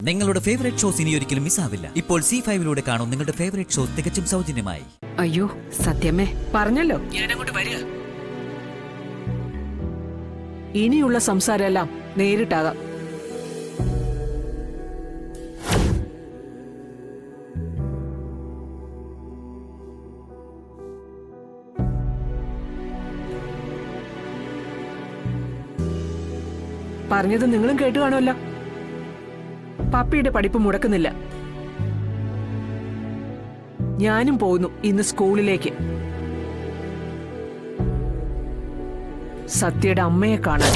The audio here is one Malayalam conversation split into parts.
നിങ്ങളുടെ ഫേവറേറ്റ് ഷോസ് ഇനി ഒരിക്കലും മിസ്സാവില്ല. ഇപ്പോൾ C5 കാണും നിങ്ങളുടെ ഫേവറേറ്റ് ഷോസ് തികച്ചും സൗജന്യമായി. അയ്യോ സത്യമേ, പറഞ്ഞല്ലോ ഞാനങ്ങോട്ട് വരിക. ഇനിയുള്ള സംസാരമെല്ലാം നേരിട്ടാകാം. പറഞ്ഞത് നിങ്ങളും കേട്ടു കാണുമല്ലോ. പപ്പിയുടെ പഠിപ്പ് മുടക്കുന്നില്ല. ഞാനും പോകുന്നു ഇന്ന് സ്കൂളിലേക്ക്. സത്യയുടെ അമ്മയെ കാണാൻ.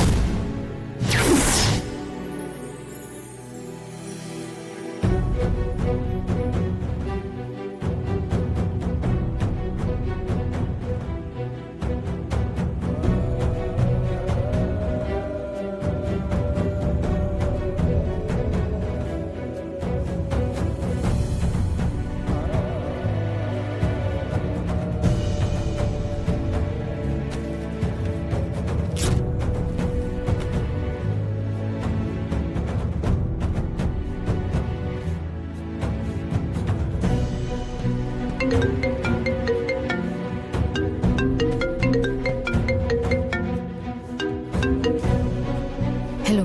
Hello,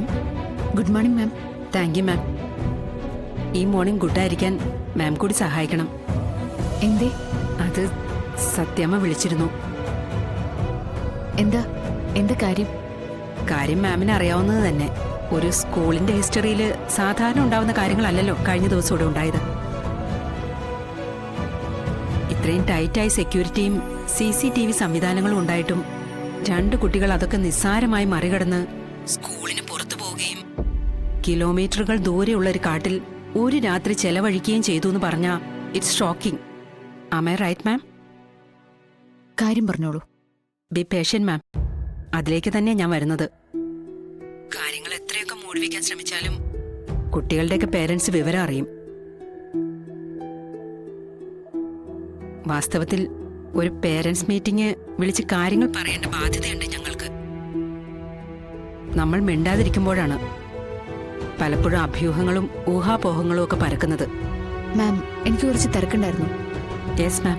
good morning ma'am. Thank you ma'am. ഈ മോർണിംഗ് ഗുഡായിരിക്കാൻ മാം കൂടി സഹായിക്കണം. എന്തേ? അത് സത്യമ്മ വിളിച്ചിരുന്നു. എന്താ എന്താ കാര്യം? കാര്യം മാമിന് അറിയാവുന്നത് തന്നെ. ഒരു സ്കൂളിന്റെ ഹിസ്റ്ററിയിൽ സാധാരണ ഉണ്ടാവുന്ന കാര്യങ്ങളല്ലല്ലോ കഴിഞ്ഞ ദിവസം ഇവിടെ ഉണ്ടായത്. ഇത്രയും ടൈറ്റായി സെക്യൂരിറ്റിയും CCTV സംവിധാനങ്ങളും ഉണ്ടായിട്ടും 2 കുട്ടികൾ അതൊക്കെ നിസ്സാരമായി മറികടന്ന് സ്കൂളിന് പുറത്തു പോവുകയും കിലോമീറ്ററുകൾ ദൂരെയുള്ള ഒരു കാട്ടിൽ ഒരു രാത്രി ചെലവഴിക്കുകയും ചെയ്തു എന്ന് പറഞ്ഞാ it's shocking. Am I right ma'am? കാര്യം പറഞ്ഞോളൂ. Be patient ma'am. അതിലേക്ക് തന്നെ ഞാൻ വരുന്നത്. കാര്യങ്ങൾ എത്രയൊക്കെ മൂടിവെക്കാൻ ശ്രമിച്ചാലും കുട്ടികളുടെയൊക്കെ പേരൻസ് വിവരം അറിയും. വാസ്തവത്തിൽ ഒരു പേരൻസ് മീറ്റിംഗ് വിളിച്ച് കാര്യങ്ങൾ പറയേണ്ട ബാധ്യതയുണ്ട് ഞങ്ങൾക്ക്. നമ്മൾ മിണ്ടാതിരിക്കുമ്പോഴാണ് പലപ്പോഴും അഭ്യൂഹങ്ങളും ഊഹാപോഹങ്ങളും ഒക്കെ പരക്കുന്നത്. മാം, എനിക്ക് കുറച്ച് തിരക്കുണ്ടായിരുന്നു. Yes ma'am.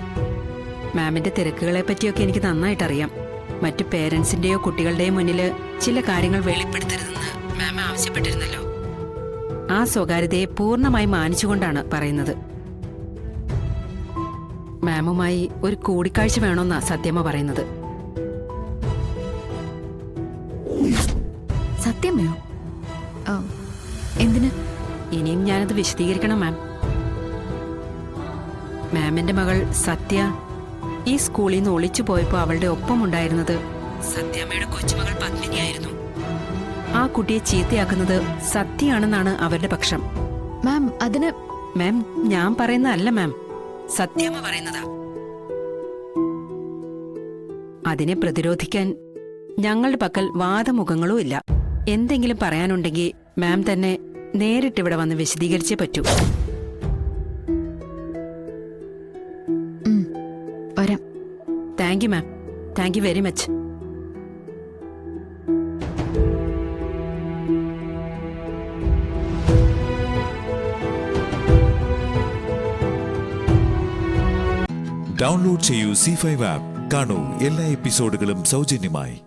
മാമിന്റെ തിരക്കുകളെ പറ്റിയൊക്കെ എനിക്ക് നന്നായിട്ട് അറിയാം. മറ്റു പേരൻസിന്റെയോ കുട്ടികളുടെയോ മുന്നിൽ ചില കാര്യങ്ങൾ വെളിപ്പെടുത്തരുതെന്ന് മാം ആവശ്യപ്പെട്ടിരുന്നല്ലോ. ആ സ്വകാര്യതയെ പൂർണ്ണമായി മാനിച്ചുകൊണ്ടാണ് പറയുന്നത്. മാമുമായി ഒരു കൂടിക്കാഴ്ച വേണമെന്നാ സത്യമ്മ പറയുന്നത്. സത്യമയോ? എന്തിന്? ഇനിയും ഞാനത് വിശദീകരിക്കണം മാം. മാമിന്റെ മകൾ സത്യ ഈ സ്കൂളിൽ നിന്ന് ഒളിച്ചു പോയപ്പോ അവളുടെ ഒപ്പം ഉണ്ടായിരുന്നത് സത്യമ്മയുടെ കൊച്ചുമകൾ പത്മിനിയായിരുന്നു. ആ കുട്ടിയെ ചീത്തയാക്കുന്നത് സത്യയാണെന്നാണ് അവരുടെ പക്ഷം. മാം, അതിന് മാം, ഞാൻ പറയുന്നതല്ല മാം, സത്യമ്മ പറയുന്നതാ. അതിനെ പ്രതിരോധിക്കാൻ ഞങ്ങളുടെ പക്കൽ വാദമുഖങ്ങളും ഇല്ല. എന്തെങ്കിലും പറയാനുണ്ടെങ്കിൽ മാം തന്നെ നേരിട്ടിവിടെ വന്ന് വിശദീകരിച്ചേ പറ്റൂ. വരാം. Thank you ma'am. Thank you very much. Download ചെയ്യൂ C5 ആപ്പ്. കാണൂ എല്ലാ എപ്പിസോഡുകളും സൗജന്യമായി.